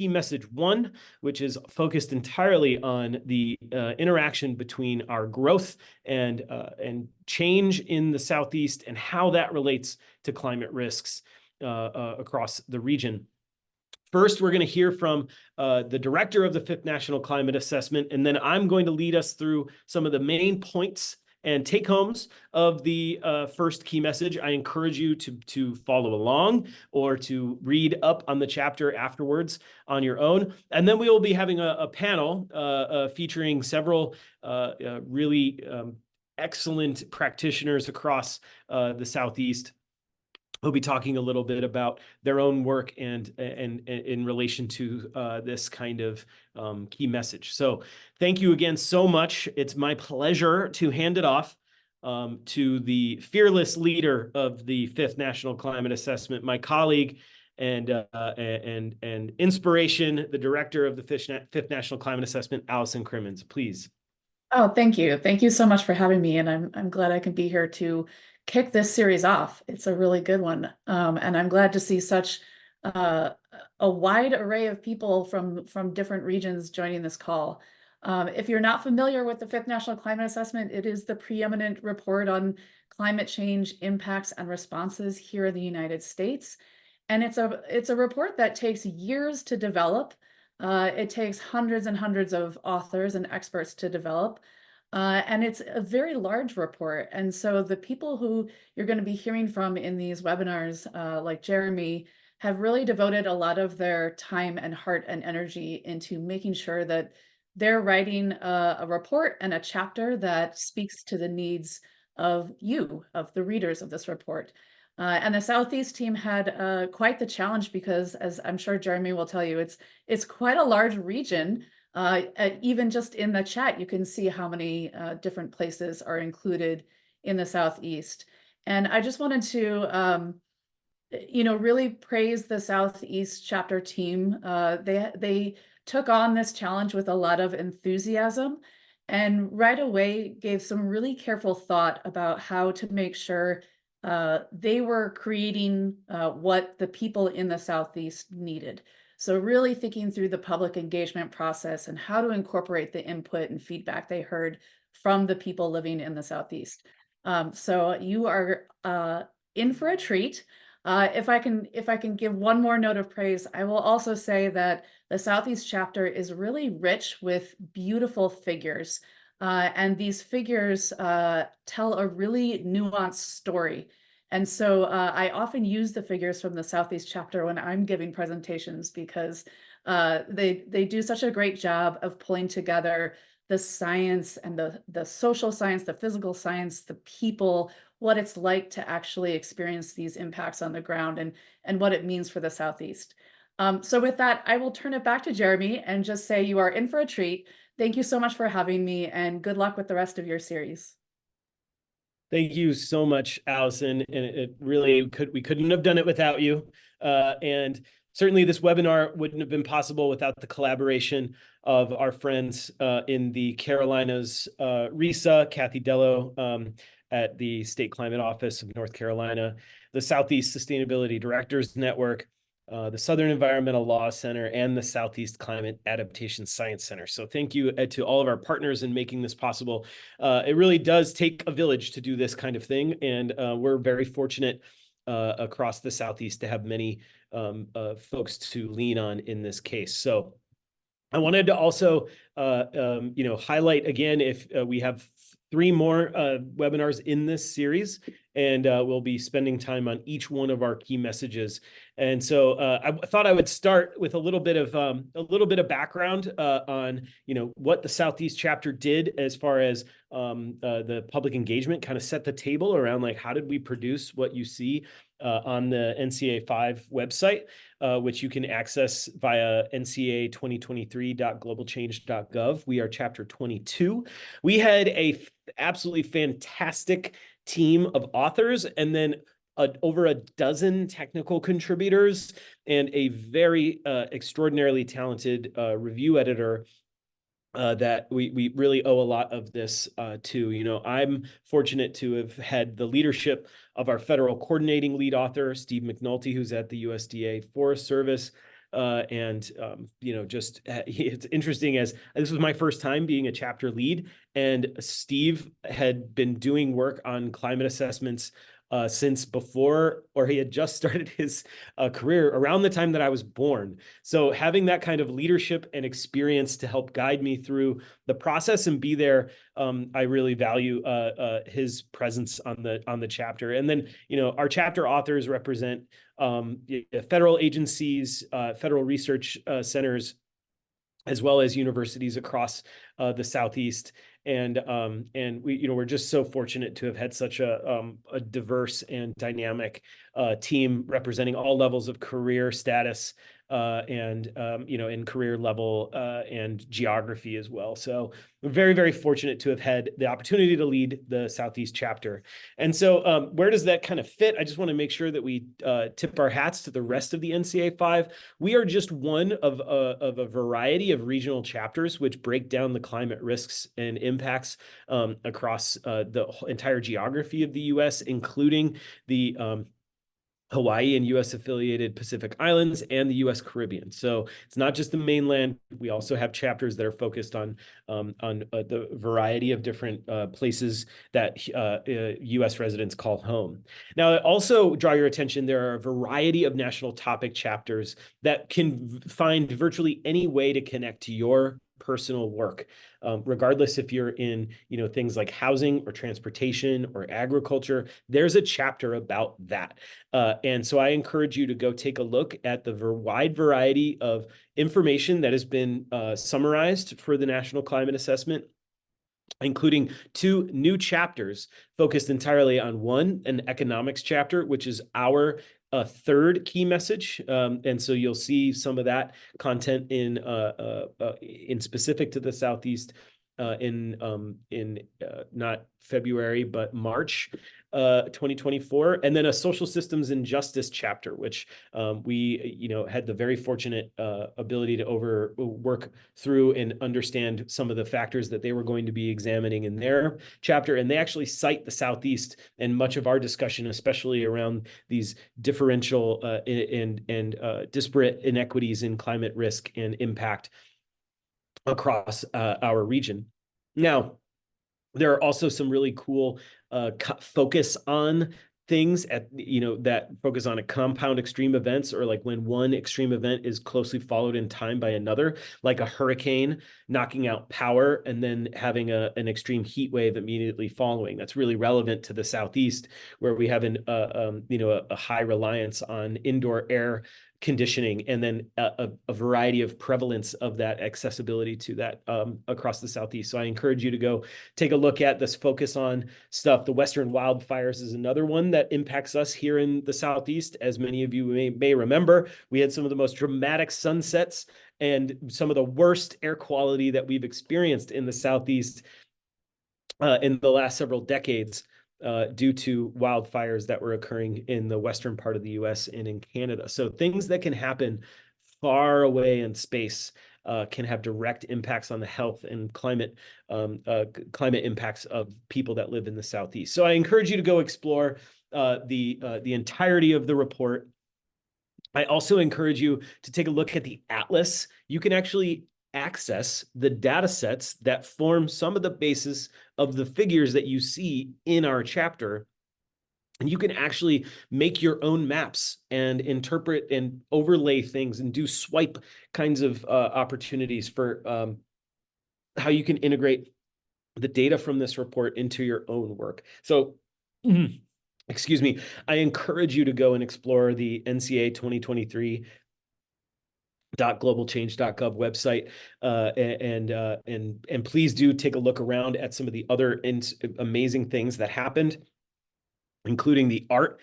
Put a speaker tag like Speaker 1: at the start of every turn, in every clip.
Speaker 1: key message 1, which is focused entirely on the interaction between our growth and change in the Southeast and how that relates to climate risks across the region. First, we're going to hear from the director of the Fifth National Climate Assessment, and then I'm going to lead us through some of the main points and take-homes of the first key message. I encourage you to follow along or to read up on the chapter afterwards on your own. And then we will be having a panel featuring several really excellent practitioners across the Southeast. We'll be talking a little bit about their own work and in relation to this kind of key message. So thank you again so much. It's my pleasure to hand it off to the fearless leader of the Fifth National Climate Assessment, my colleague and inspiration, the director of the Fifth National Climate Assessment, Allison Crimmins. Please.
Speaker 2: Oh, thank you. Thank you so much for having me. And I'm glad I can be here to kick this series off. It's a really good one. And I'm glad to see such a wide array of people from different regions joining this call. If you're not familiar with the Fifth National Climate Assessment, it is the preeminent report on climate change impacts and responses here in the United States. And it's a report that takes years to develop. It takes hundreds and hundreds of authors and experts to develop. And it's a very large report. And so the people who you're going to be hearing from in these webinars, like Jeremy, have really devoted a lot of their time and heart and energy into making sure that they're writing a report and a chapter that speaks to the needs of you, of the readers of this report. And the Southeast team had quite the challenge because, as I'm sure Jeremy will tell you, it's quite a large region. Even just in the chat, you can see how many different places are included in the Southeast. And I just wanted to, really praise the Southeast chapter team. They took on this challenge with a lot of enthusiasm and right away gave some really careful thought about how to make sure they were creating what the people in the Southeast needed. So really thinking through the public engagement process and how to incorporate the input and feedback they heard from the people living in the Southeast. So you are in for a treat. If I can give one more note of praise, I will also say that the Southeast chapter is really rich with beautiful figures. And these figures tell a really nuanced story. And so I often use the figures from the Southeast chapter when I'm giving presentations because they do such a great job of pulling together the science and the social science, the physical science, the people, what it's like to actually experience these impacts on the ground and what it means for the Southeast. So with that, I will turn it back to Jeremy and just say you are in for a treat. Thank you so much for having me and good luck with the rest of your series.
Speaker 1: Thank you so much, Allison. And it really we couldn't have done it without you. And certainly this webinar wouldn't have been possible without the collaboration of our friends in the Carolinas, RISA, Kathy Dello at the State Climate Office of North Carolina, the Southeast Sustainability Directors Network, the Southern Environmental Law Center, and the Southeast Climate Adaptation Science Center. So thank you to all of our partners in making this possible. It really does take a village to do this kind of thing, and we're very fortunate across the Southeast to have many folks to lean on in this case. So I wanted to also highlight again, if we have 3 more webinars in this series, and we'll be spending time on each one of our key messages. And so I thought I would start with a little bit of background on what the Southeast chapter did as far as the public engagement, kind of set the table around like how did we produce what you see on the NCA 5 website, which you can access via nca2023.globalchange.gov. We are chapter 22. We had a absolutely fantastic team of authors and then over a dozen technical contributors and a very extraordinarily talented review editor that we really owe a lot of this to. I'm fortunate to have had the leadership of our federal coordinating lead author, Steve McNulty, who's at the USDA Forest Service, Just it's interesting, as this was my first time being a chapter lead, and Steve had been doing work on climate assessments since before, or he had just started his career around the time that I was born. So having that kind of leadership and experience to help guide me through the process and be there, I really value his presence on the chapter. And then, our chapter authors represent federal agencies, federal research centers, as well as universities across the Southeast. And we're just so fortunate to have had such a diverse and dynamic team representing all levels of career status, in career level and geography as well. So we're very, very fortunate to have had the opportunity to lead the Southeast chapter. And so where does that kind of fit? I just want to make sure that we tip our hats to the rest of the NCA 5. We are just one of a variety of regional chapters which break down the climate risks and impacts across the entire geography of the U.S., including the Hawaii and U.S. affiliated Pacific Islands and the U.S. Caribbean. So it's not just the mainland. We also have chapters that are focused on the variety of different places that U.S. residents call home. Now, I also draw your attention, there are a variety of national topic chapters that can find virtually any way to connect to your personal work, regardless if you're in things like housing or transportation or agriculture. There's a chapter about that, and so I encourage you to go take a look at the wide variety of information that has been summarized for the National Climate Assessment, including 2 new chapters focused entirely on an economics chapter, which is our third key message. And so you'll see some of that content in specific to the Southeast in not February, but March 2024, and then a social systems and justice chapter, which we had the very fortunate ability to work through and understand some of the factors that they were going to be examining in their chapter. And they actually cite the Southeast, and much of our discussion, especially around these differential and disparate inequities in climate risk and impact across our region. Now, there are also some really cool focus on things that focus on a compound extreme events, or like when one extreme event is closely followed in time by another, like a hurricane knocking out power and then having an extreme heat wave immediately following. That's really relevant to the Southeast, where we have a high reliance on indoor air conditioning, and then a variety of prevalence of that accessibility to that across the Southeast. So I encourage you to go take a look at this focus on stuff. The Western wildfires is another one that impacts us here in the Southeast. As many of you may remember, we had some of the most dramatic sunsets and some of the worst air quality that we've experienced in the Southeast in the last several decades, due to wildfires that were occurring in the western part of the U.S. and in Canada. So things that can happen far away in space can have direct impacts on the health and climate impacts of people that live in the Southeast. So I encourage you to go explore the entirety of the report. I also encourage you to take a look at the atlas. You can actually access the data sets that form some of the basis of the figures that you see in our chapter. And you can actually make your own maps and interpret and overlay things and do swipe kinds of opportunities for how you can integrate the data from this report into your own work. So, excuse me, I encourage you to go and explore the NCA 2023 .globalchange.gov website, and please do take a look around at some of the other amazing things that happened, including the Art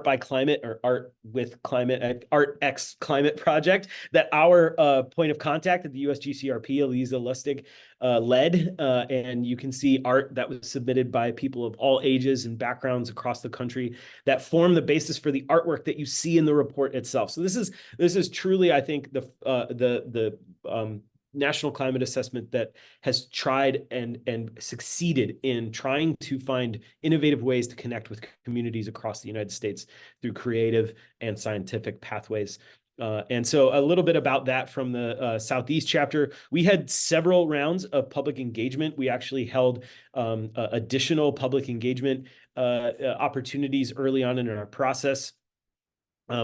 Speaker 1: by Climate, or Art with Climate, Art X Climate project that our point of contact at the USGCRP, Elisa Lustig, led. And you can see art that was submitted by people of all ages and backgrounds across the country that form the basis for the artwork that you see in the report itself. So this is truly, I think, the National Climate Assessment that has tried and succeeded in trying to find innovative ways to connect with communities across the United States through creative and scientific pathways. And so a little bit about that from the Southeast chapter. We had several rounds of public engagement. We actually held additional public engagement opportunities early on in our process.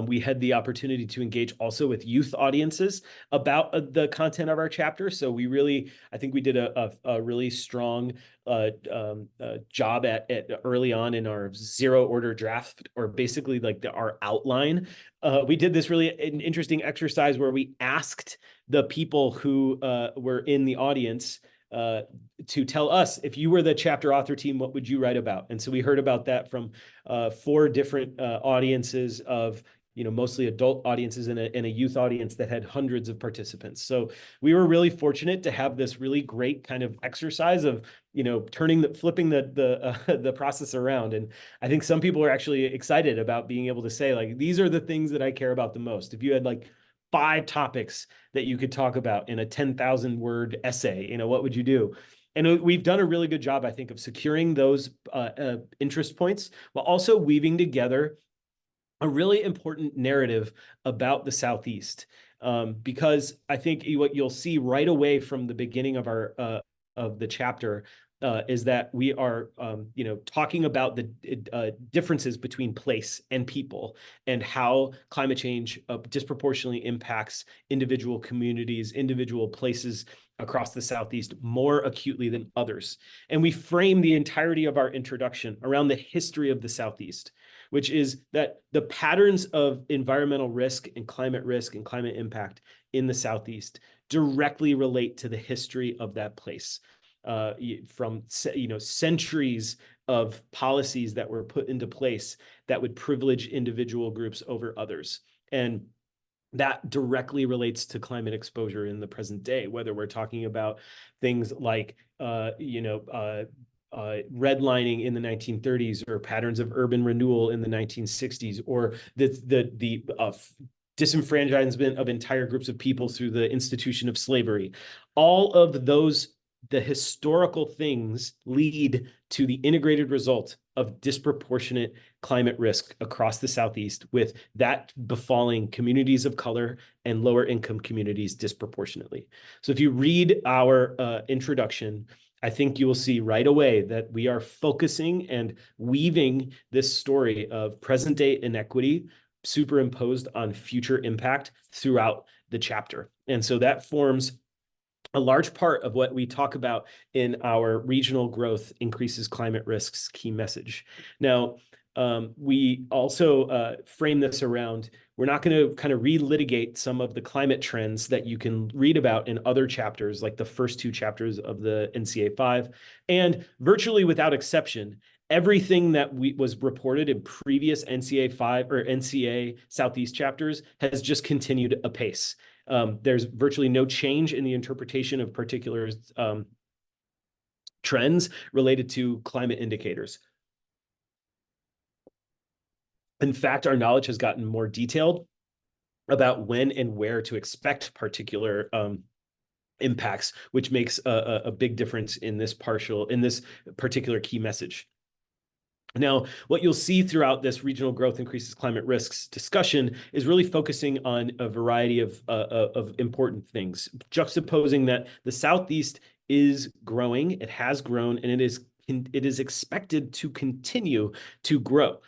Speaker 1: We had the opportunity to engage also with youth audiences about the content of our chapter. So we really, I think we did a really strong job at early on in our zero order draft, or basically like our outline. We did this really an interesting exercise where we asked the people who were in the audience to tell us, if you were the chapter author team, what would you write about? And so we heard about that from 4 different audiences of, mostly adult audiences and a youth audience that had hundreds of participants. So we were really fortunate to have this really great kind of exercise of, flipping the process around. And I think some people are actually excited about being able to say, like, these are the things that I care about the most. If you had like 5 topics that you could talk about in a 10,000 word essay, what would you do? And we've done a really good job, I think, of securing those interest points while also weaving together a really important narrative about the Southeast. Because I think what you'll see right away from the beginning of of the chapter is that we are, talking about the differences between place and people, and how climate change disproportionately impacts individual communities, individual places across the Southeast more acutely than others. And we frame the entirety of our introduction around the history of the Southeast, which is that the patterns of environmental risk and climate impact in the Southeast directly relate to the history of that place. From centuries of policies that were put into place that would privilege individual groups over others. And that directly relates to climate exposure in the present day, whether we're talking about things like redlining in the 1930s, or patterns of urban renewal in the 1960s, or the disenfranchisement of entire groups of people through the institution of slavery. All of those, the historical things, lead to the integrated result of disproportionate climate risk across the Southeast, with that befalling communities of color and lower income communities disproportionately. So if you read our introduction, I think you will see right away that we are focusing and weaving this story of present day inequity superimposed on future impact throughout the chapter. And so that forms a large part of what we talk about in our regional growth increases climate risks key message. Now, we also frame this around, we're not going to kind of relitigate some of the climate trends that you can read about in other chapters, like the first 2 chapters of the NCA 5. And virtually without exception, everything that was reported in previous NCA 5 or NCA Southeast chapters has just continued apace. There's virtually no change in the interpretation of particular trends related to climate indicators. In fact, our knowledge has gotten more detailed about when and where to expect particular impacts, which makes a big difference in this particular key message. Now, what you'll see throughout this regional growth increases climate risks discussion is really focusing on a variety of important things, juxtaposing that the Southeast is growing, it has grown, and it is expected to continue to grow.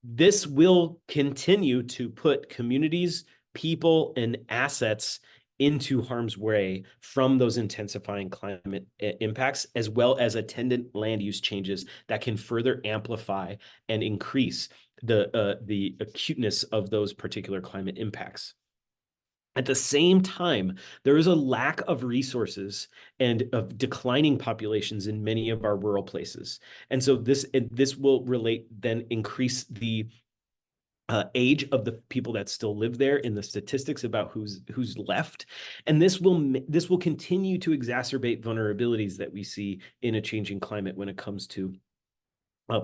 Speaker 1: This will continue to put communities, people, and assets into harm's way from those intensifying climate impacts, as well as attendant land use changes that can further amplify and increase the acuteness of those particular climate impacts. At the same time, there is a lack of resources and of declining populations in many of our rural places. And so this will increase the age of the people that still live there in the statistics about who's left. And this will continue to exacerbate vulnerabilities that we see in a changing climate when it comes to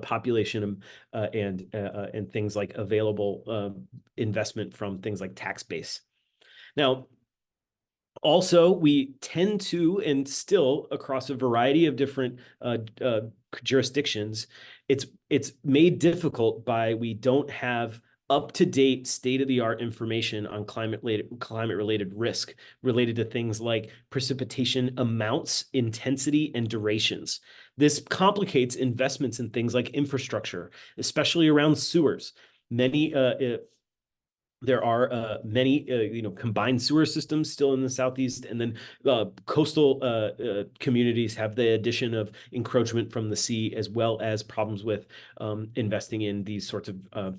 Speaker 1: population and things like available investment from things like tax base. Now, also, we tend to, and still across a variety of different jurisdictions, it's made difficult by we don't have up-to-date, state-of-the-art information on climate-related risk related to things like precipitation amounts, intensity, and durations. This complicates investments in things like infrastructure, especially around sewers. There are many combined sewer systems still in the Southeast, and then coastal communities have the addition of encroachment from the sea, as well as problems with investing in these sorts of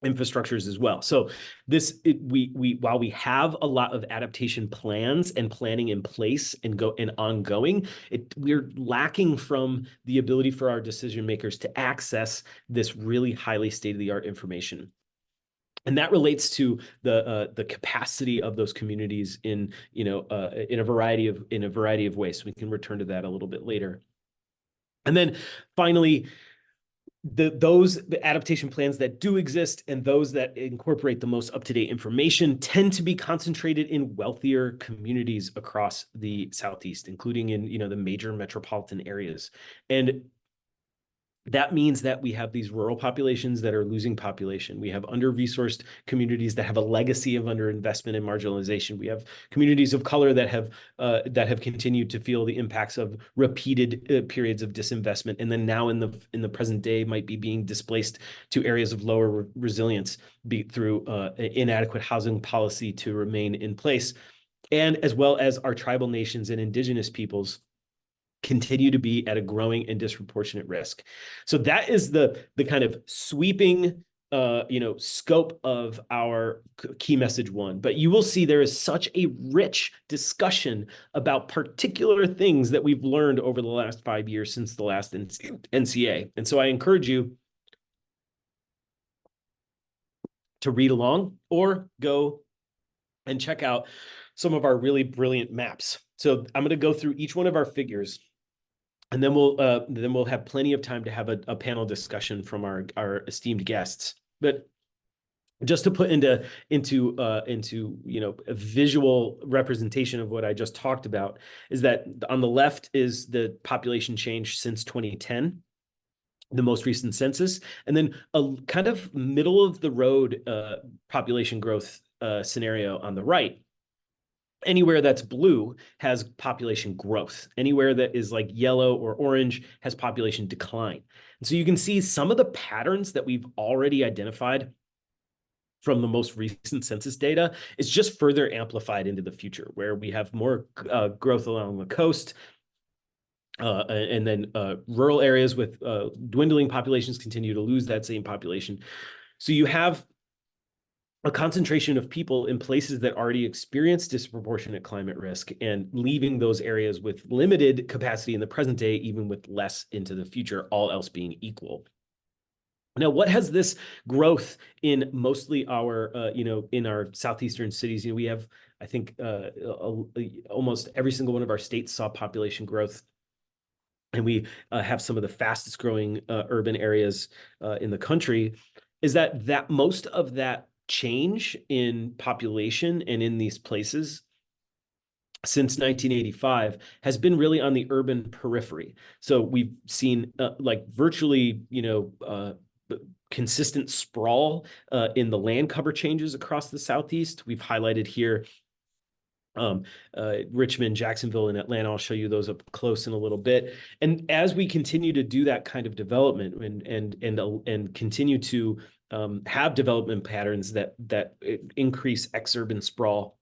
Speaker 1: infrastructures as well. So while we have a lot of adaptation plans and planning in place and ongoing, we're lacking from the ability for our decision makers to access this really highly state-of-the-art information. And that relates to the capacity of those communities in a variety of ways. We can return to that a little bit later. And then finally, the adaptation plans that do exist and those that incorporate the most up-to-date information tend to be concentrated in wealthier communities across the Southeast, including in the major metropolitan areas. And that means that we have these rural populations that are losing population. We have under-resourced communities that have a legacy of underinvestment and marginalization. We have communities of color that have continued to feel the impacts of repeated periods of disinvestment, and then now in the present day might be being displaced to areas of lower resilience through inadequate housing policy to remain in place, and as well as our tribal nations and indigenous peoples continue to be at a growing and disproportionate risk. So that is the kind of sweeping scope of our key message one. But you will see there is such a rich discussion about particular things that we've learned over the last 5 years since the last NCA. And so I encourage you to read along or go and check out some of our really brilliant maps. So I'm going to go through each one of our figures, and then we'll have plenty of time to have a panel discussion from our esteemed guests. But just to put into a visual representation of what I just talked about, is that on the left is the population change since 2010, the most recent census, and then a kind of middle of the road population growth scenario on the right. Anywhere that's blue has population growth. Anywhere that is like yellow or orange has population decline. And so you can see some of the patterns that we've already identified from the most recent census data is just further amplified into the future, where we have more growth along the coast, and then rural areas with dwindling populations continue to lose that same population. So you have a concentration of people in places that already experience disproportionate climate risk and leaving those areas with limited capacity in the present day, even with less into the future, all else being equal. Now, what has this growth in mostly our, in our southeastern cities? We have, I think, almost every single one of our states saw population growth. And we have some of the fastest growing urban areas in the country, is that most of that change in population and in these places since 1985 has been really on the urban periphery. So we've seen virtually, consistent sprawl in the land cover changes across the Southeast. We've highlighted here Richmond, Jacksonville, and Atlanta. I'll show you those up close in a little bit. And as we continue to do that kind of development and continue to have development patterns that increase exurban sprawl,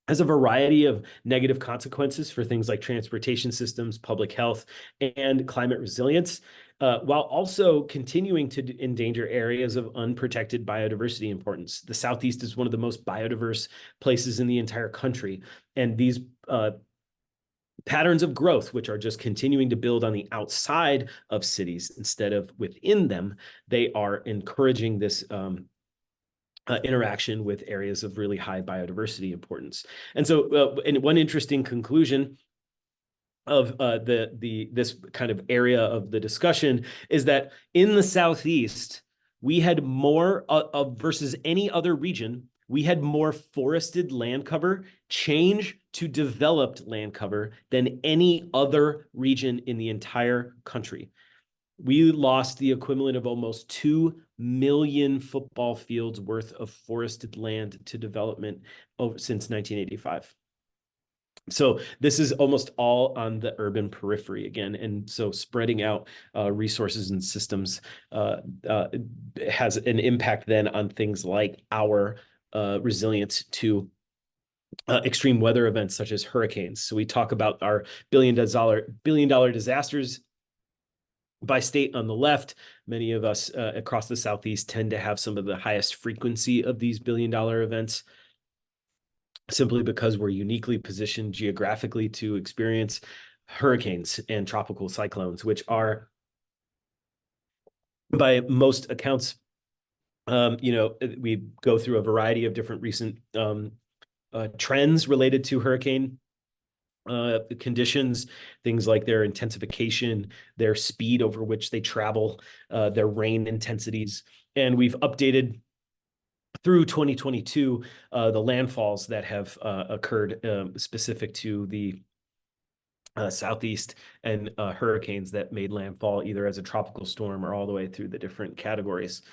Speaker 1: has a variety of negative consequences for things like transportation systems, public health, and climate resilience, while also continuing to endanger areas of unprotected biodiversity importance. The Southeast is one of the most biodiverse places in the entire country, and these patterns of growth, which are just continuing to build on the outside of cities instead of within them, they are encouraging this interaction with areas of really high biodiversity importance. And so, and one interesting conclusion of this kind of area of the discussion is that in the Southeast, we had more versus any other region, we had more forested land cover change to developed land cover than any other region in the entire country. We lost the equivalent of almost 2 million football fields worth of forested land to development since 1985. So this is almost all on the urban periphery again. And so spreading out resources and systems has an impact then on things like our resilience to extreme weather events such as hurricanes. So we talk about our billion dollar disasters by state on the left. Many of us across the Southeast tend to have some of the highest frequency of these billion-dollar events, simply because we're uniquely positioned geographically to experience hurricanes and tropical cyclones, which are, by most accounts, we go through a variety of different recent trends related to hurricane conditions, things like their intensification, their speed over which they travel, their rain intensities. And we've updated through 2022 the landfalls that have occurred specific to the Southeast and hurricanes that made landfall either as a tropical storm or all the way through the different categories.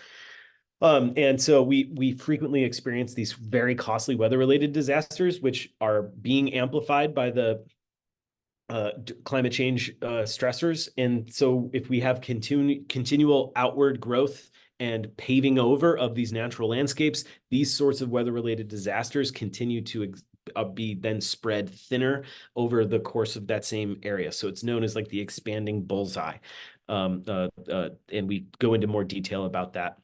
Speaker 1: And so we frequently experience these very costly weather-related disasters, which are being amplified by the climate change stressors. And so if we have continual outward growth and paving over of these natural landscapes, these sorts of weather-related disasters continue to be then spread thinner over the course of that same area. So it's known as like the expanding bullseye. And we go into more detail about that.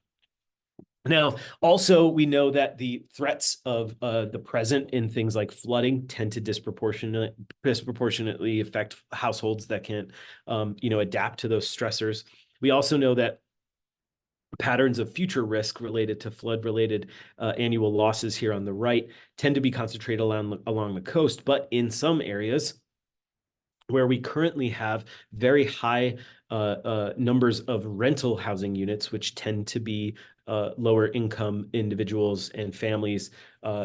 Speaker 1: Now, also, we know that the threats of the present in things like flooding tend to disproportionately affect households that can't, adapt to those stressors. We also know that patterns of future risk related to flood-related annual losses here on the right tend to be concentrated along the coast, but in some areas where we currently have very high numbers of rental housing units, which tend to be lower income individuals and families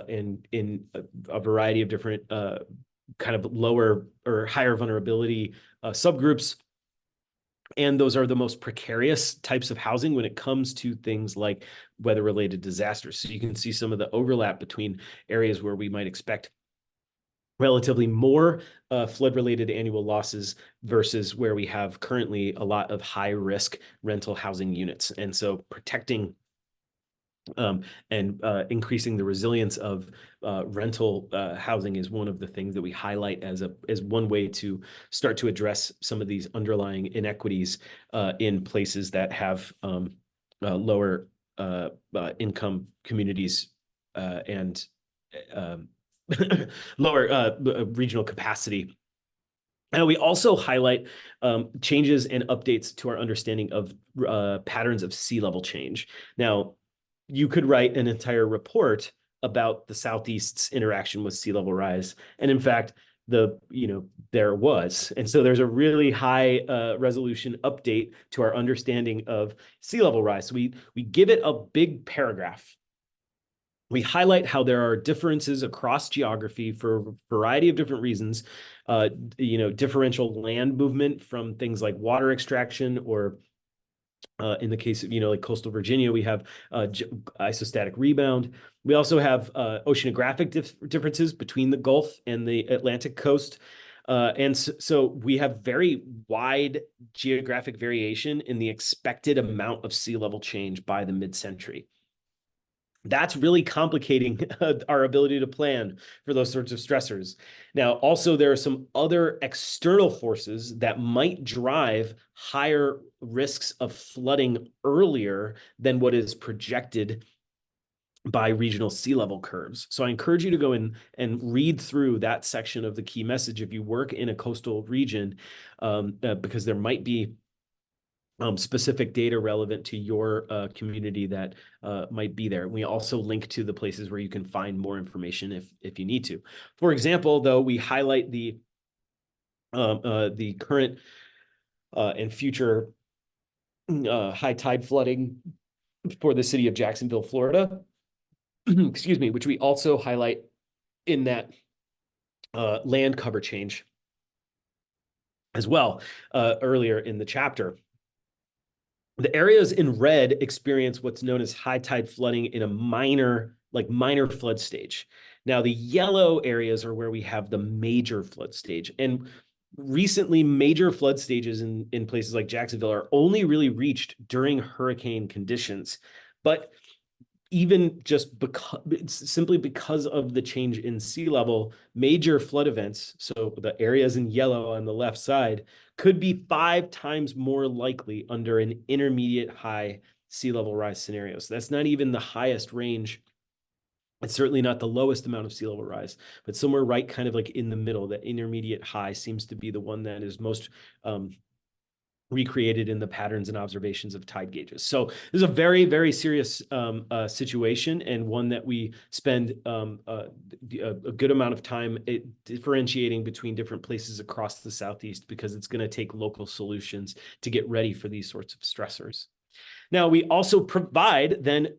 Speaker 1: in a variety of different kind of lower or higher vulnerability subgroups. And those are the most precarious types of housing when it comes to things like weather-related disasters. So you can see some of the overlap between areas where we might expect relatively more flood-related annual losses versus where we have currently a lot of high-risk rental housing units. And so protecting and increasing the resilience of rental housing is one of the things that we highlight as one way to start to address some of these underlying inequities in places that have lower income communities and lower regional capacity. And we also highlight changes and updates to our understanding of patterns of sea level change. Now, you could write an entire report about the Southeast's interaction with sea level rise. And in fact, there was. And so there's a really high resolution update to our understanding of sea level rise. So we give it a big paragraph. We highlight how there are differences across geography for a variety of different reasons. Differential land movement from things like water extraction, or in the case of, like coastal Virginia, we have isostatic rebound. We also have oceanographic differences between the Gulf and the Atlantic coast. And so we have very wide geographic variation in the expected amount of sea level change by the mid-century. That's really complicating our ability to plan for those sorts of stressors. Now, also, there are some other external forces that might drive higher risks of flooding earlier than what is projected by regional sea level curves. So I encourage you to go in and read through that section of the key message if you work in a coastal region, because there might be specific data relevant to your community that might be there. We also link to the places where you can find more information if you need to. For example, though, we highlight the current and future high tide flooding for the city of Jacksonville, Florida, excuse me, which we also highlight in that land cover change as well earlier in the chapter. The areas in red experience what's known as high tide flooding in a minor flood stage. Now, the yellow areas are where we have the major flood stage. And recently, major flood stages in places like Jacksonville are only really reached during hurricane conditions. But even just simply because of the change in sea level, major flood events, so the areas in yellow on the left side, could be 5 times more likely under an intermediate high sea level rise scenario. So that's not even the highest range. It's certainly not the lowest amount of sea level rise, but somewhere right kind of like in the middle. That intermediate high seems to be the one that is most recreated in the patterns and observations of tide gauges. So this is a very, very serious situation, and one that we spend a good amount of time differentiating between different places across the Southeast, because it's going to take local solutions to get ready for these sorts of stressors. Now, we also provide then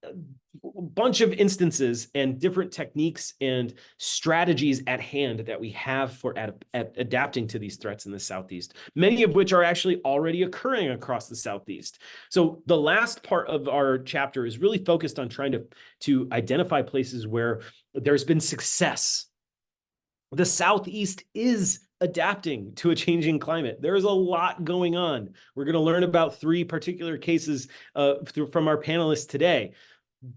Speaker 1: a bunch of instances and different techniques and strategies at hand that we have for adapting to these threats in the Southeast, many of which are actually already occurring across the Southeast. So the last part of our chapter is really focused on trying to identify places where there's been success. The Southeast is adapting to a changing climate. There is a lot going on. We're going to learn about 3 particular cases from our panelists today.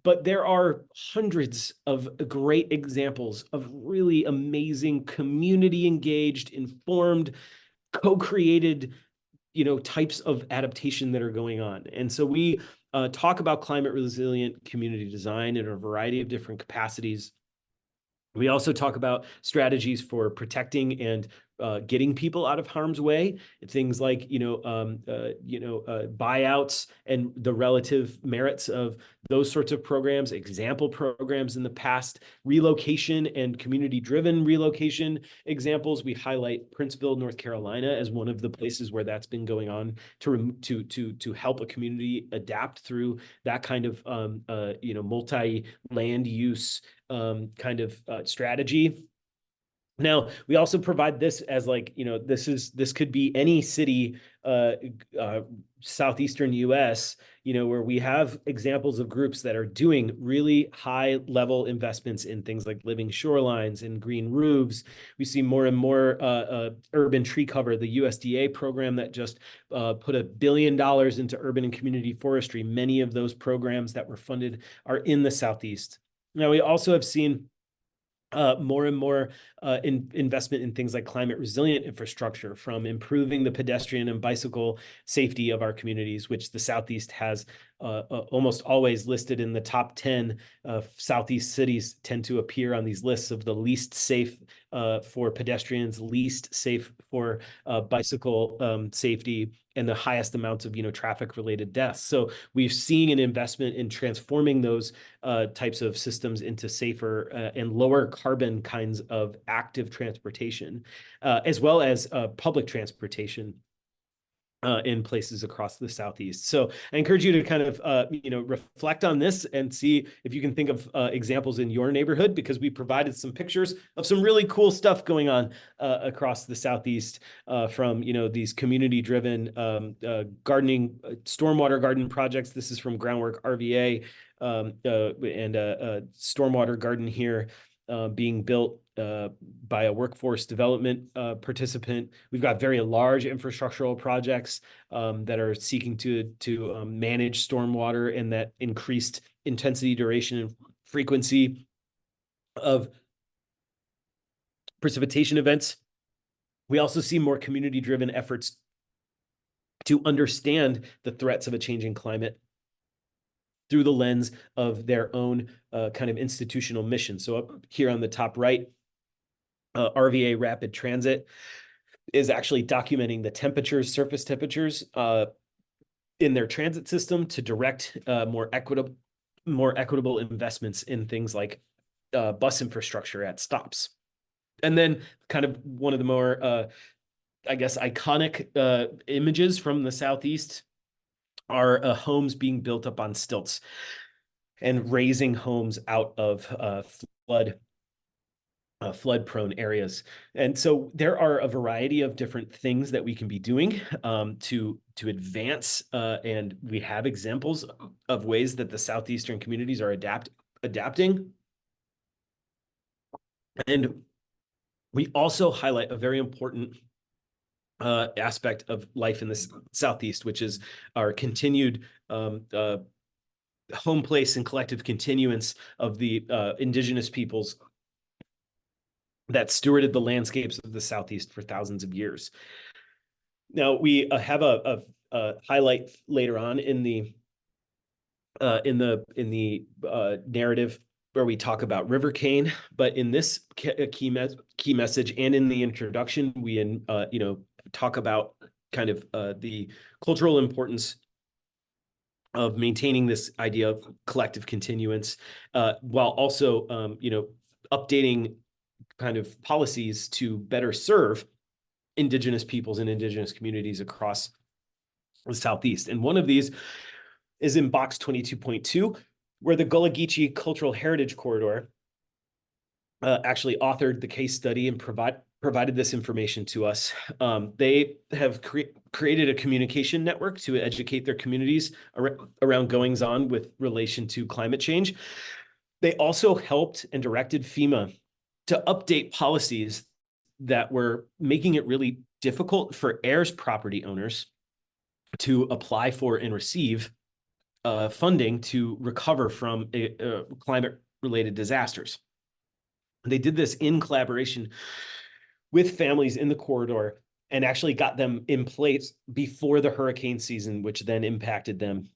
Speaker 1: But there are hundreds of great examples of really amazing community engaged, informed, co-created, types of adaptation that are going on. And so we talk about climate resilient community design in a variety of different capacities. We also talk about strategies for protecting and getting people out of harm's way, things like buyouts and the relative merits of those sorts of programs, example programs in the past, relocation and community-driven relocation examples. We highlight Princeville, North Carolina, as one of the places where that's been going on to help a community adapt through that kind of multi-land use kind of strategy. Now, we also provide this as this could be any city, southeastern US, where we have examples of groups that are doing really high level investments in things like living shorelines and green roofs. We see more and more urban tree cover, the USDA program that just put $1 billion into urban and community forestry. Many of those programs that were funded are in the Southeast. Now, we also have seen more and more investment in things like climate resilient infrastructure, from improving the pedestrian and bicycle safety of our communities, which the Southeast has almost always listed in the top 10. Southeast cities tend to appear on these lists of the least safe for pedestrians, least safe for bicycle safety, and the highest amounts of traffic related deaths. So we've seen an investment in transforming those types of systems into safer and lower carbon kinds of active transportation, as well as public transportation in places across the Southeast. So I encourage you to kind of, reflect on this and see if you can think of examples in your neighborhood, because we provided some pictures of some really cool stuff going on across the Southeast from, these community-driven gardening, stormwater garden projects. This is from Groundwork RVA and a stormwater garden here being built by a workforce development participant. We've got very large infrastructural projects that are seeking to manage stormwater and that increased intensity, duration, and frequency of precipitation events. We also see more community-driven efforts to understand the threats of a changing climate through the lens of their own kind of institutional mission. So up here on the top right, RVA Rapid Transit is actually documenting the surface temperatures in their transit system to direct more equitable investments in things like bus infrastructure at stops. And then kind of one of the more, iconic images from the Southeast are homes being built up on stilts and raising homes out of flood flood-prone areas. And so there are a variety of different things that we can be doing to advance, and we have examples of ways that the southeastern communities are adapting. And we also highlight a very important aspect of life in the Southeast, which is our continued home place and collective continuance of the indigenous peoples that stewarded the landscapes of the Southeast for thousands of years. Now, we have a highlight later on in the narrative where we talk about River Cane, but in this key message and in the introduction, we talk about kind of the cultural importance of maintaining this idea of collective continuance, while also updating kind of policies to better serve indigenous peoples and indigenous communities across the Southeast. And one of these is in box 22.2, where the Gullah Geechee Cultural Heritage Corridor actually authored the case study and provided this information to us. They have created a communication network to educate their communities around goings on with relation to climate change. They also helped and directed FEMA to update policies that were making it really difficult for heirs property owners to apply for and receive funding to recover from climate-related disasters. They did this in collaboration with families in the corridor and actually got them in place before the hurricane season, which then impacted them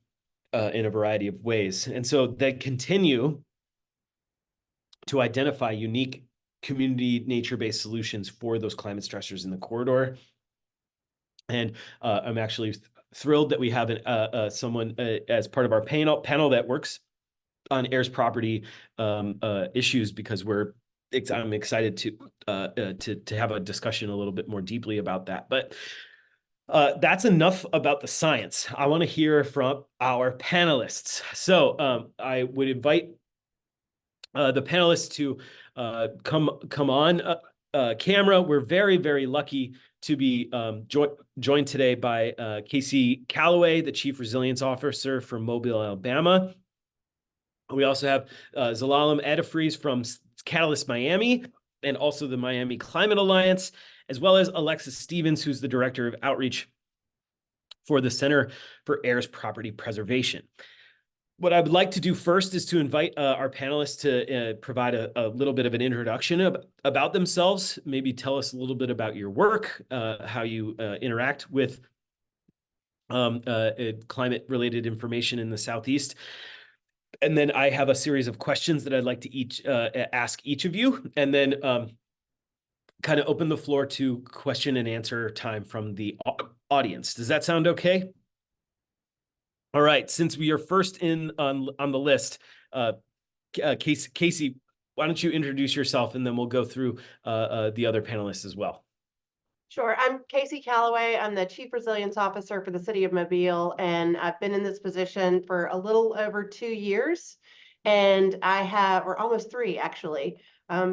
Speaker 1: in a variety of ways. And so they continue to identify unique community nature-based solutions for those climate stressors in the corridor. And I'm actually thrilled that we have someone as part of our panel that works on heirs property issues, because I'm excited to have a discussion a little bit more deeply about that. But that's enough about the science. I want to hear from our panelists. So I would invite the panelists to come on camera. We're very, very lucky to be joined today by Casey Calloway, the Chief Resilience Officer for Mobile, Alabama. We also have Zelalem Adefries from Catalyst Miami, and also the Miami Climate Alliance, as well as Alexis Stevens, who's the Director of Outreach for the Center for Heirs Property Preservation. What I would like to do first is to invite our panelists to provide a little bit of an introduction about themselves, maybe tell us a little bit about your work, how you interact with climate-related information in the Southeast. And then I have a series of questions that I'd like to ask each of you, and then kind of open the floor to question and answer time from the audience. Does that sound okay? All right, since we are first in on the list, Casey, why don't you introduce yourself, and then we'll go through the other panelists as well.
Speaker 3: Sure. I'm Casey Calloway. I'm the Chief Resilience Officer for the City of Mobile, and I've been in this position for a little over 2 years. And I have, or almost 3 actually,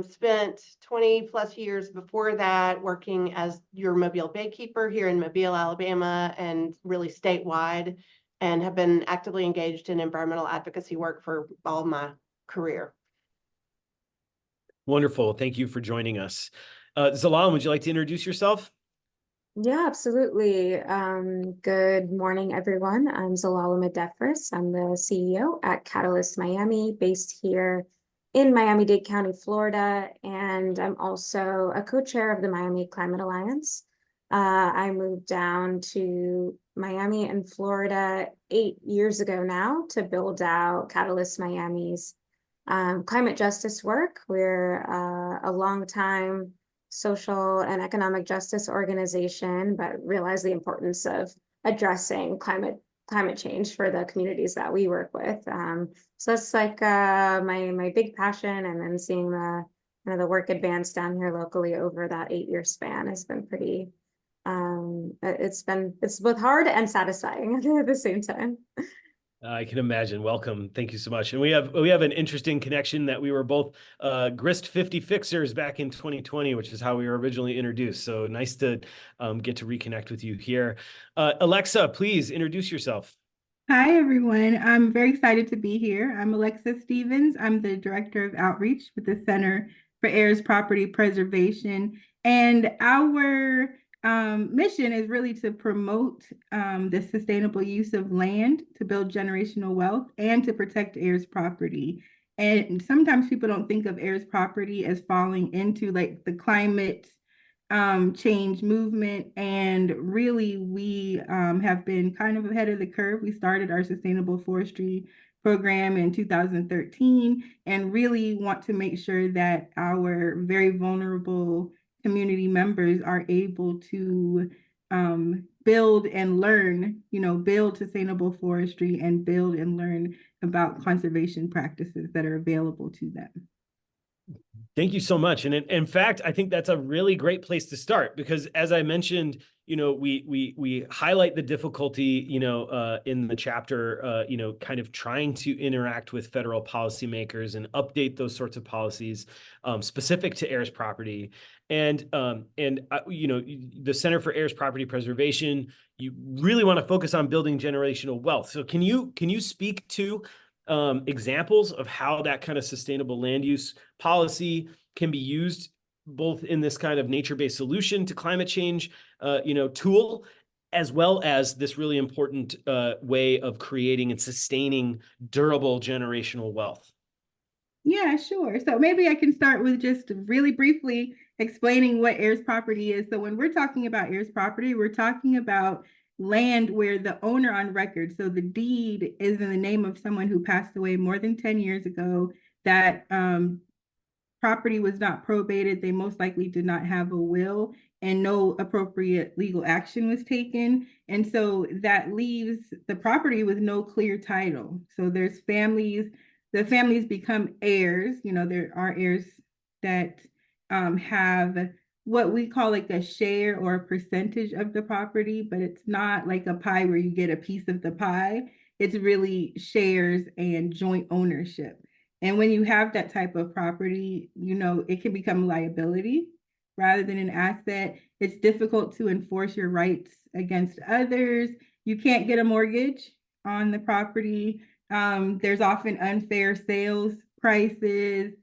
Speaker 3: spent 20 plus years before that working as your Mobile Baykeeper here in Mobile, Alabama, and really statewide, and have been actively engaged in environmental advocacy work for all my career.
Speaker 1: Wonderful. Thank you for joining us. Zelalem, would you like to introduce yourself?
Speaker 4: Yeah, absolutely. Good morning, everyone. I'm Zelalem Adefris. I'm the CEO at Catalyst Miami, based here in Miami-Dade County, Florida, and I'm also a co-chair of the Miami Climate Alliance. I moved down to Miami and Florida 8 years ago now to build out Catalyst Miami's climate justice work. We're a long-time social and economic justice organization, but realize the importance of addressing climate change for the communities that we work with. So that's like my big passion, and then seeing the work advance down here locally over that 8-year span has been pretty. It's both hard and satisfying at the same time.
Speaker 1: I can imagine. Welcome. Thank you so much. And we have an interesting connection that we were both Grist 50 fixers back in 2020, which is how we were originally introduced. So nice to get to reconnect with you here. Alexa, please introduce yourself.
Speaker 5: Hi, everyone. I'm very excited to be here. I'm Alexa Stevens. I'm the Director of Outreach with the Center for Heirs Property Preservation. And our mission is really to promote the sustainable use of land to build generational wealth and to protect heirs property. And sometimes people don't think of heirs property as falling into like the climate change movement. And really, we have been kind of ahead of the curve. We started our sustainable forestry program in 2013 and really want to make sure that our very vulnerable community members are able to build and learn, build sustainable forestry and build and learn about conservation practices that are available to them.
Speaker 1: Thank you so much. And in fact, I think that's a really great place to start because as I mentioned, we highlight the difficulty, in the chapter, kind of trying to interact with federal policymakers and update those sorts of policies specific to heirs property. And the Center for Heirs Property Preservation, you really want to focus on building generational wealth. So can you speak to examples of how that kind of sustainable land use policy can be used both in this kind of nature-based solution to climate change, tool, as well as this really important way of creating and sustaining durable generational wealth?
Speaker 5: Yeah, sure. So maybe I can start with just really briefly explaining what heirs property is. So when we're talking about heirs property, we're talking about land where the owner on record, so the deed is in the name of someone who passed away more than 10 years ago, that property was not probated, they most likely did not have a will, and no appropriate legal action was taken. And so that leaves the property with no clear title. So there's families, the families become heirs, there are heirs that have what we call like a share or a percentage of the property, but it's not like a pie where you get a piece of the pie. It's really shares and joint ownership. And when you have that type of property, it can become a liability rather than an asset. It's difficult to enforce your rights against others. You can't get a mortgage on the property. There's often unfair sales prices,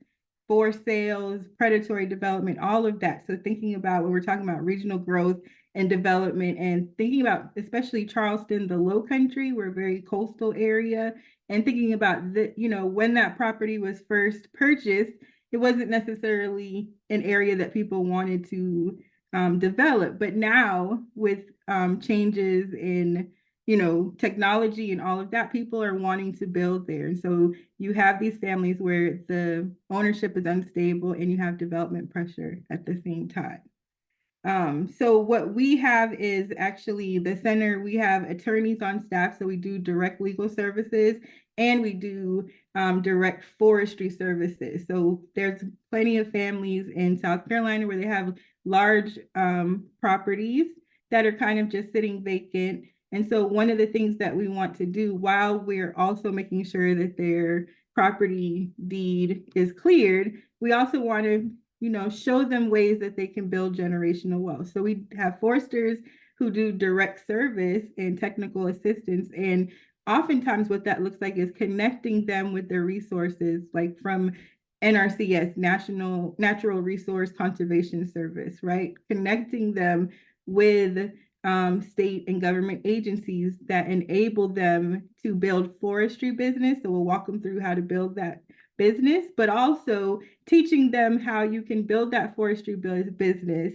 Speaker 5: forced sales, predatory development, all of that. So thinking about when we're talking about regional growth and development and thinking about especially Charleston, the Low Country, we're a very coastal area, and thinking about when that property was first purchased, it wasn't necessarily an area that people wanted to develop. But now with changes in technology and all of that, people are wanting to build there. And so you have these families where the ownership is unstable and you have development pressure at the same time. So what we have is actually the center, we have attorneys on staff. So we do direct legal services and we do direct forestry services. So there's plenty of families in South Carolina where they have large properties that are kind of just sitting vacant. And so one of the things that we want to do while we're also making sure that their property deed is cleared, we also want to show them ways that they can build generational wealth. So we have foresters who do direct service and technical assistance. And oftentimes what that looks like is connecting them with their resources, like from NRCS, National Natural Resource Conservation Service, right? Connecting them with state and government agencies that enable them to build forestry business. So we'll walk them through how to build that business, but also teaching them how you can build that forestry business,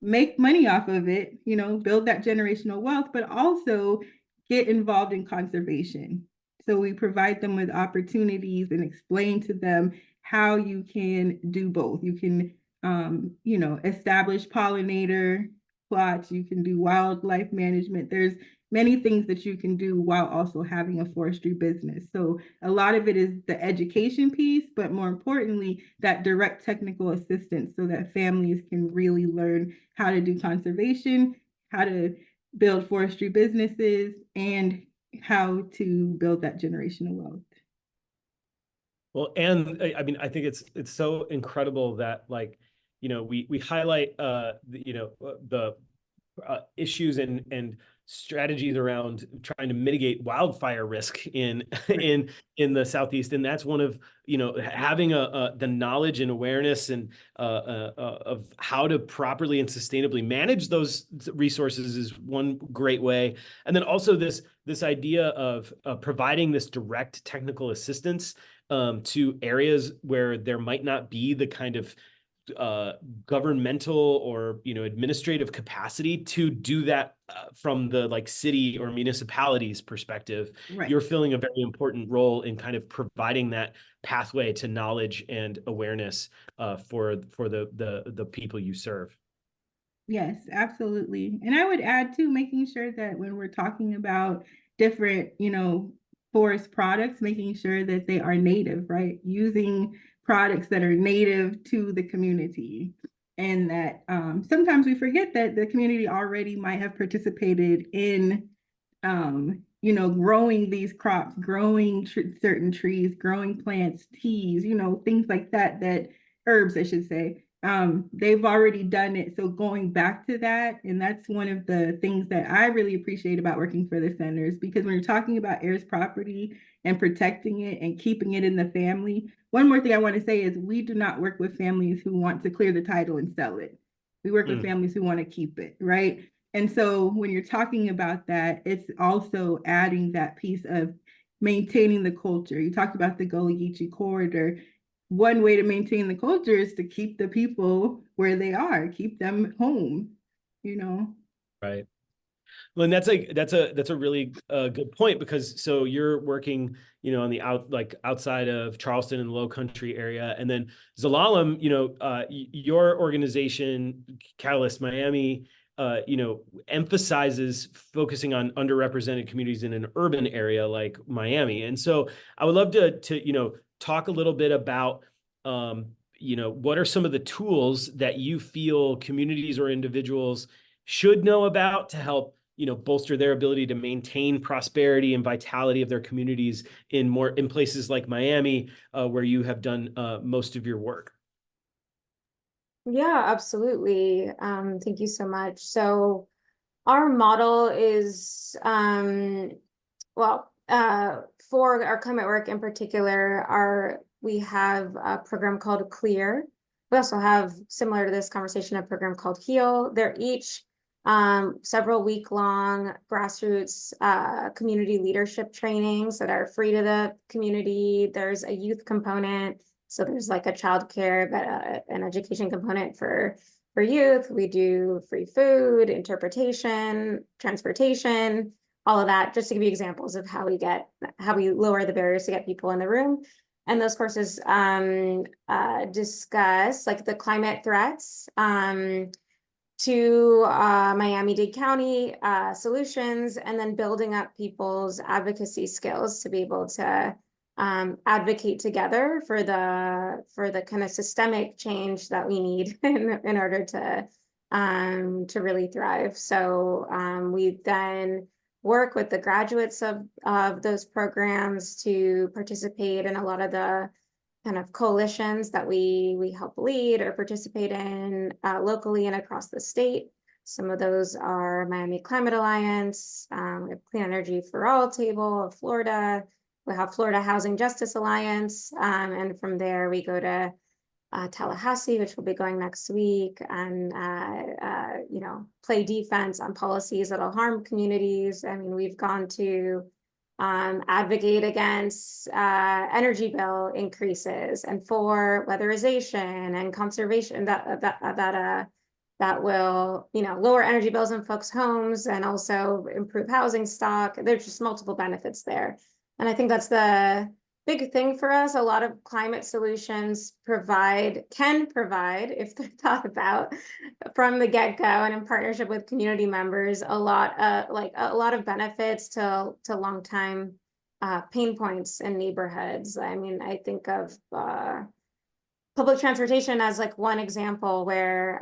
Speaker 5: make money off of it, build that generational wealth, but also get involved in conservation. So we provide them with opportunities and explain to them how you can do both. You can, establish pollinator plots, you can do wildlife management. There's many things that you can do while also having a forestry business. So a lot of it is the education piece, but more importantly, that direct technical assistance so that families can really learn how to do conservation, how to build forestry businesses, and how to build that generational wealth.
Speaker 1: Well, and I mean, I think it's so incredible that, like, you know, we highlight the issues and strategies around trying to mitigate wildfire risk in in the Southeast, and that's one of, you know, having the knowledge and awareness and of how to properly and sustainably manage those resources is one great way. And then also this idea of providing this direct technical assistance to areas where there might not be the kind of governmental or, you know, administrative capacity to do that from the like city or municipalities perspective.
Speaker 5: Right.
Speaker 1: You're filling a very important role in kind of providing that pathway to knowledge and awareness for the people you serve.
Speaker 5: Yes, absolutely. And I would add too, making sure that when we're talking about different, you know, forest products, making sure that they are native, right? Using products that are native to the community. And that sometimes we forget that the community already might have participated in, you know, growing these crops, growing certain trees, growing plants, teas, you know, things like that, that herbs, I should say. They've already done it. So going back to that, and that's one of the things that I really appreciate about working for the centers, because when you're talking about heirs property and protecting it and keeping it in the family, one more thing I want to say is we do not work with families who want to clear the title and sell it. We work with families who want to keep it, right? And so when you're talking about that, it's also adding that piece of maintaining the culture. You talked about the Gullah Geechee corridor. One way to maintain the culture is to keep the people where they are, keep them home, you know?
Speaker 1: Right. Well, and that's a really good point, because so you're working, you know, on the outside of Charleston and the Low Country area, and then Zelalem, you know, your organization, Catalyst Miami, you know, emphasizes focusing on underrepresented communities in an urban area like Miami. And so I would love to you know, talk a little bit about you know, what are some of the tools that you feel communities or individuals should know about to help, you know, bolster their ability to maintain prosperity and vitality of their communities in places like Miami, where you have done most of your work.
Speaker 4: Yeah, absolutely. Thank you so much. So our model is, well, for our climate work in particular, we have a program called CLEAR. We also have, similar to this conversation, a program called HEAL. They're each several week-long grassroots community leadership trainings that are free to the community. There's a youth component. So there's like a childcare, but an education component for youth. We do free food, interpretation, transportation, all of that, just to give you examples of how we lower the barriers to get people in the room. And those courses discuss like the climate threats to Miami-Dade County solutions, and then building up people's advocacy skills to be able to advocate together for the kind of systemic change that we need in order to really thrive. So we then work with the graduates of those programs to participate in a lot of the kind of coalitions that we help lead or participate in locally and across the state. Some of those are Miami Climate Alliance, we have Clean Energy for All Table of Florida. We have Florida Housing Justice Alliance, and from there we go to Tallahassee, which will be going next week, and you know, play defense on policies that'll harm communities. I mean, we've gone to advocate against energy bill increases and for weatherization and conservation that will, you know, lower energy bills in folks' homes and also improve housing stock. There's just multiple benefits there. And I think that's the big thing for us. A lot of climate solutions can provide, if they're thought about from the get-go and in partnership with community members, a lot of benefits to long-time pain points in neighborhoods. I mean, I think of public transportation as like one example where,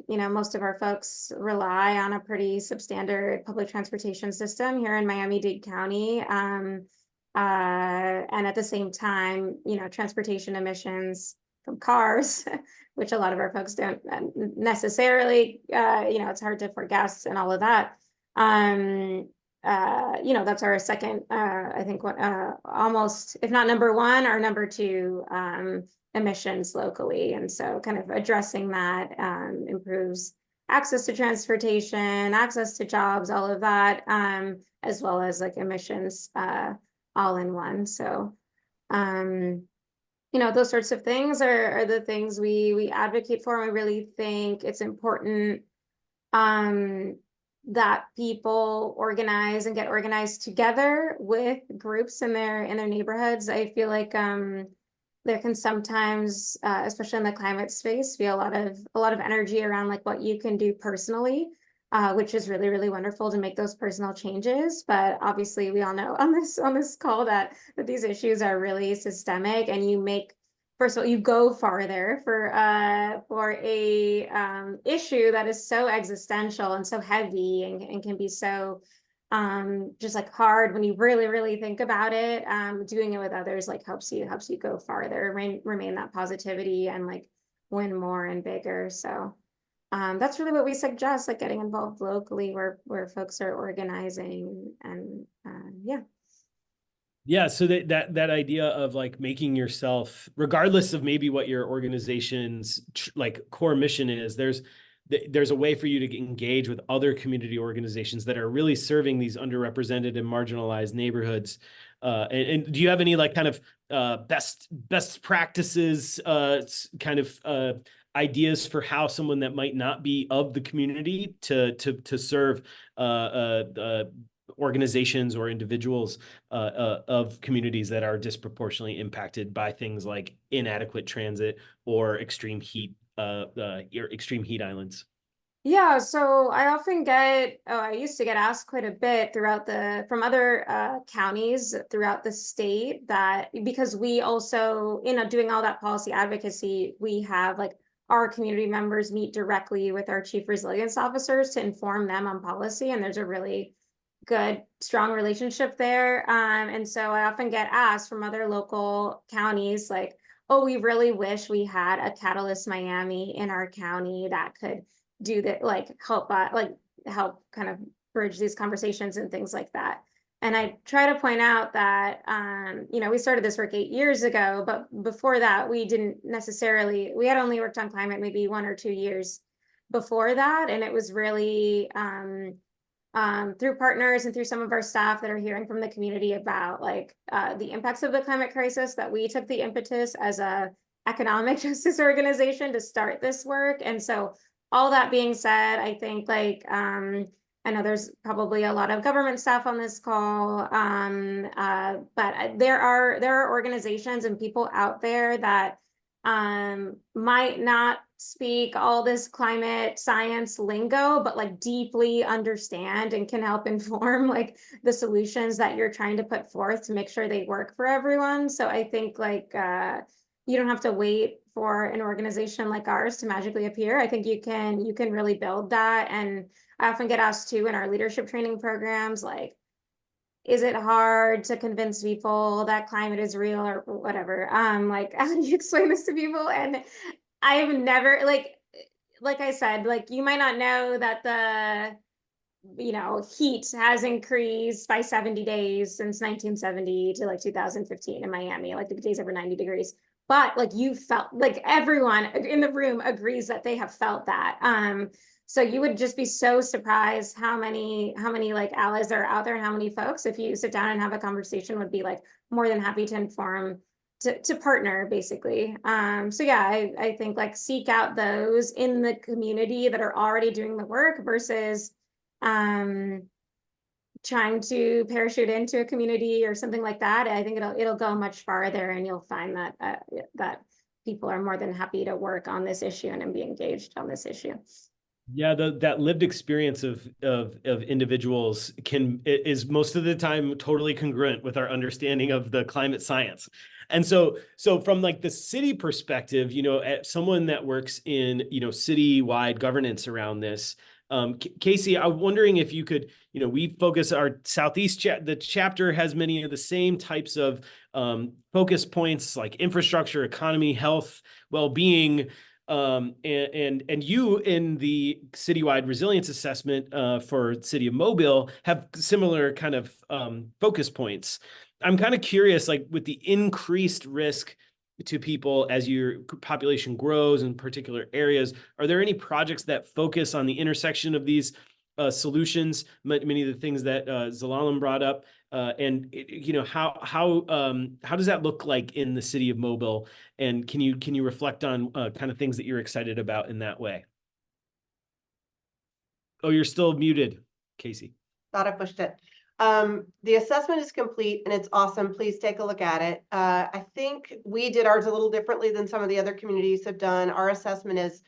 Speaker 4: you know, most of our folks rely on a pretty substandard public transportation system here in Miami-Dade County. And at the same time, you know, transportation emissions from cars, which a lot of our folks don't necessarily, you know, it's hard to forecast and all of that. You know, that's our second, I think, almost, if not number one, or number two, emissions locally. And so kind of addressing that improves access to transportation, access to jobs, all of that, as well as like emissions all in one. So, you know, those sorts of things are the things we advocate for. And we really think it's important that people organize and get organized together with groups in their neighborhoods. I feel like there can sometimes, especially in the climate space, be a lot of energy around like what you can do personally, which is really, really wonderful to make those personal changes. But obviously, we all know on this call that these issues are really systemic, and you make, first of all, you go farther for a issue that is so existential and so heavy and can be so just like hard when you really think about it. Doing it with others like helps you go farther, remain that positivity, and like win more and bigger. So that's really what we suggest, like getting involved locally where folks are organizing. And yeah.
Speaker 1: Yeah, so that idea of like making yourself, regardless of maybe what your organization's like core mission is, there's a way for you to engage with other community organizations that are really serving these underrepresented and marginalized neighborhoods. And do you have any like kind of best practices, kind of ideas for how someone that might not be of the community to serve organizations or individuals of communities that are disproportionately impacted by things like inadequate transit or extreme heat islands?
Speaker 4: Yeah, so I often get, I used to get asked quite a bit from other counties throughout the state, that because we also, you know, doing all that policy advocacy, we have like our community members meet directly with our chief resilience officers to inform them on policy. And there's a really good, strong relationship there. And so I often get asked from other local counties, like, oh, we really wish we had a Catalyst Miami in our county that could do that, like help kind of bridge these conversations and things like that. And I try to point out that, you know, we started this work 8 years ago, but before that, we had only worked on climate maybe 1 or 2 years before that. And it was really, through partners and through some of our staff that are hearing from the community about like the impacts of the climate crisis, that we took the impetus as a economic justice organization to start this work. And so all that being said, I think like I know there's probably a lot of government staff on this call, but there are organizations and people out there that might not speak all this climate science lingo, but like deeply understand and can help inform like the solutions that you're trying to put forth to make sure they work for everyone. So I think like you don't have to wait for an organization like ours to magically appear. I think you can really build that. And I often get asked too in our leadership training programs, like, is it hard to convince people that climate is real or whatever? Like, how do you explain this to people? And I have never, like I said, like, you might not know that the, you know, heat has increased by 70 days since 1970 to like 2015 in Miami, like the days over 90 degrees. But like you felt, like everyone in the room agrees that they have felt that. So you would just be so surprised how many like allies are out there, how many folks, if you sit down and have a conversation, would be like more than happy to inform, to partner basically. So yeah, I think like seek out those in the community that are already doing the work versus trying to parachute into a community or something like that. I think it'll go much farther, and you'll find that that people are more than happy to work on this issue and be engaged on this issue.
Speaker 1: Yeah, that lived experience of individuals is most of the time totally congruent with our understanding of the climate science. And so from like the city perspective, someone that works in, citywide governance around this, Casey, I'm wondering if you could, we focus our Southeast the chapter has many of the same types of focus points like infrastructure, economy, health, well-being, and you in the citywide resilience assessment for City of Mobile have similar kind of focus points. I'm kind of curious, like with the increased risk to people as your population grows in particular areas, are there any projects that focus on the intersection of these solutions, many of the things that Zelalem brought up, and how does that look like in the City of Mobile? And can you reflect on kind of things that you're excited about in that way? Oh, you're still muted, Casey.
Speaker 3: Thought I pushed it. The assessment is complete and it's awesome. Please take a look at it. I think we did ours a little differently than some of the other communities have done. Our assessment is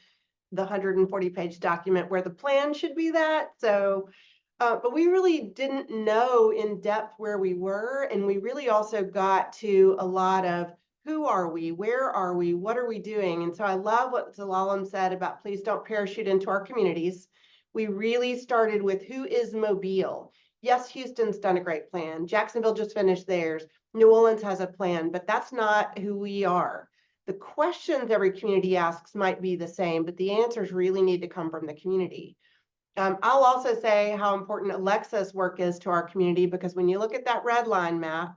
Speaker 3: the 140-page document where the plan should be that. So, but we really didn't know in depth where we were. And we really also got to a lot of who are we? Where are we? What are we doing? And so I love what Zelalem said about please don't parachute into our communities. We really started with who is Mobile. Yes, Houston's done a great plan. Jacksonville just finished theirs. New Orleans has a plan, but that's not who we are. The questions every community asks might be the same, but the answers really need to come from the community. I'll also say how important Alexa's work is to our community, because when you look at that red line map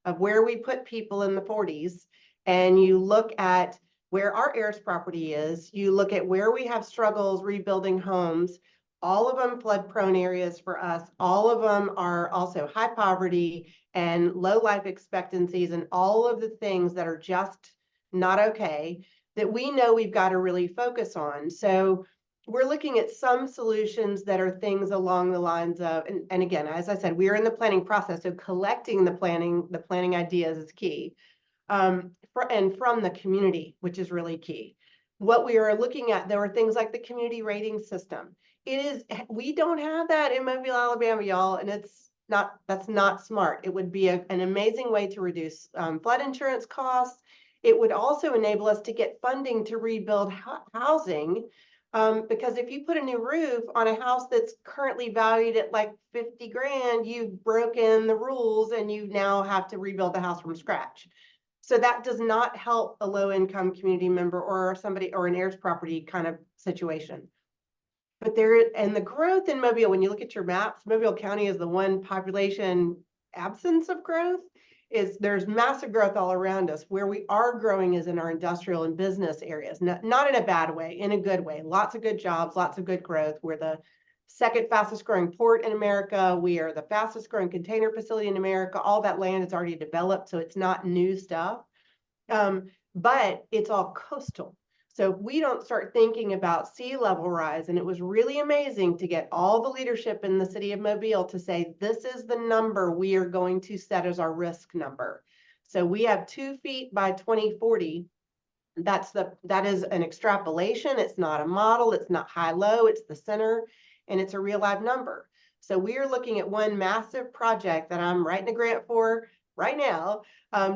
Speaker 3: of where we put people in the 40s, and you look at where our heirs property is, you look at where we have struggles rebuilding homes, all of them flood prone areas for us. All of them are also high poverty and low life expectancies and all of the things that are just not okay that we know we've got to really focus on. So we're looking at some solutions that are things along the lines of, and again, as I said, we're in the planning process. So collecting the planning ideas is key. And from the community, which is really key. What we are looking at, there are things like the community rating system. We don't have that in Mobile, Alabama, y'all, and that's not smart. It would be an amazing way to reduce flood insurance costs. It would also enable us to get funding to rebuild housing, because if you put a new roof on a house that's currently valued at like 50 grand, you've broken the rules and you now have to rebuild the house from scratch. So that does not help a low-income community member or somebody or an heirs property kind of situation. But and the growth in Mobile, when you look at your maps, Mobile County is the one population absence of growth. There's massive growth all around us. Where we are growing is in our industrial and business areas, not in a bad way, in a good way. Lots of good jobs, lots of good growth. We're the second fastest growing port in America. We are the fastest growing container facility in America. All that land is already developed, so it's not new stuff. But it's all coastal. So if we don't start thinking about sea level rise, and it was really amazing to get all the leadership in the City of Mobile to say, this is the number we are going to set as our risk number. So we have 2 feet by 2040. That is an extrapolation. It's not a model. It's not high-low. It's the center, and it's a real live number. So we are looking at one massive project that I'm writing a grant for right now,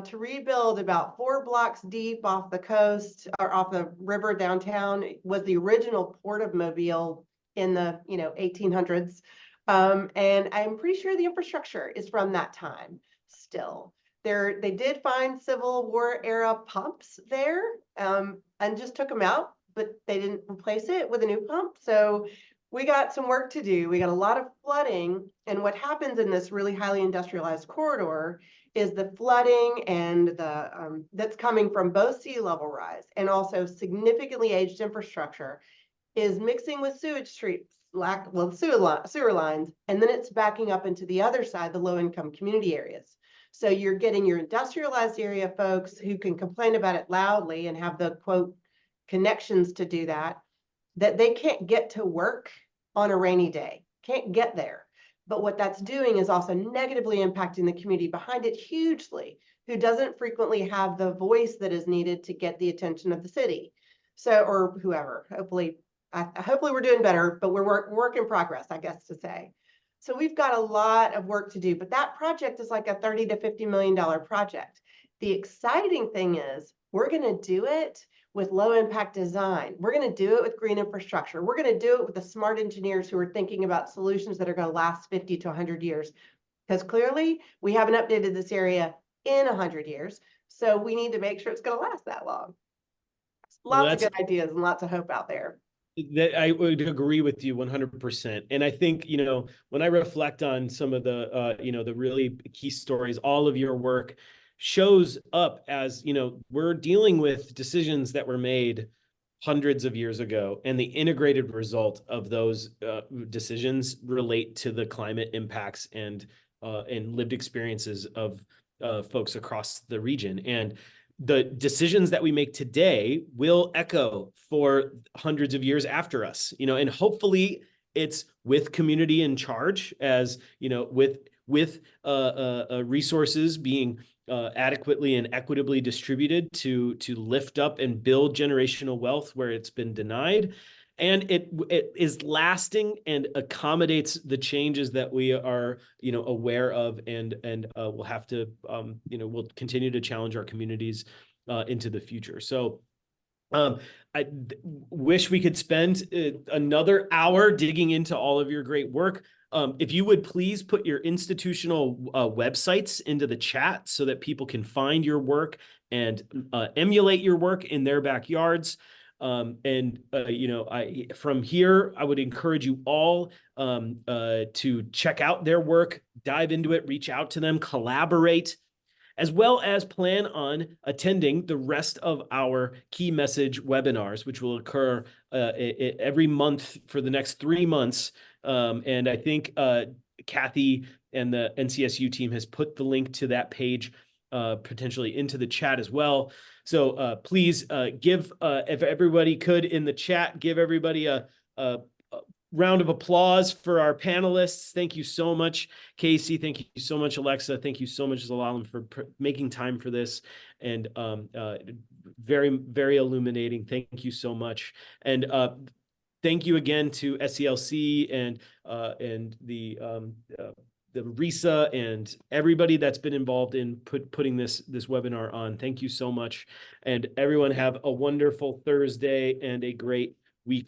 Speaker 3: to rebuild about 4 blocks deep off the coast or off the river downtown. It was the original port of Mobile in the 1800s. And I'm pretty sure the infrastructure is from that time still. They did find Civil War era pumps there, and just took them out, but they didn't replace it with a new pump. So we got some work to do. We got a lot of flooding. And what happens in this really highly industrialized corridor is the flooding and the that's coming from both sea level rise and also significantly aged infrastructure is mixing with sewage streets, sewer lines, and then it's backing up into the other side, the low-income community areas. So you're getting your industrialized area folks who can complain about it loudly and have the quote connections to do that they can't get to work on a rainy day, can't get there. But what that's doing is also negatively impacting the community behind it hugely, who doesn't frequently have the voice that is needed to get the attention of the city. So, or whoever, hopefully we're doing better, but we're work in progress, I guess to say. So we've got a lot of work to do, but that project is like a $30 to $50 million project. The exciting thing is we're going to do it with low impact design. We're going to do it with green infrastructure. We're going to do it with the smart engineers who are thinking about solutions that are going to last 50 to 100 years. Because clearly we haven't updated this area in 100 years. So we need to make sure it's going to last that long. Lots of good ideas and lots of hope out there.
Speaker 1: That I would agree with you 100%. And I think, you know, when I reflect on some of the, you know, the really key stories, all of your work shows up as, you know, we're dealing with decisions that were made hundreds of years ago, and the integrated result of those decisions relate to the climate impacts and lived experiences of folks across the region. And the decisions that we make today will echo for hundreds of years after us, you know, and hopefully it's with community in charge, as, you know, with resources being adequately and equitably distributed to lift up and build generational wealth where it's been denied. And it is lasting and accommodates the changes that we are, you know, aware of, and we'll have to, you know, we'll continue to challenge our communities into the future. So I wish we could spend another hour digging into all of your great work. If you would please put your institutional websites into the chat so that people can find your work and emulate your work in their backyards. You know, from here, I would encourage you all to check out their work, dive into it, reach out to them, collaborate, as well as plan on attending the rest of our key message webinars, which will occur every month for the next 3 months. And I think Kathy and the NCSU team has put the link to that page potentially into the chat as well. So please give, if everybody could in the chat, give everybody a round of applause for our panelists. Thank you so much, Casey. Thank you so much, Alexa. Thank you so much, Zelalem, for making time for this. And very, very illuminating. Thank you so much. And thank you again to SCLC and the RISA and everybody that's been involved in putting this webinar on. Thank you so much. And everyone have a wonderful Thursday and a great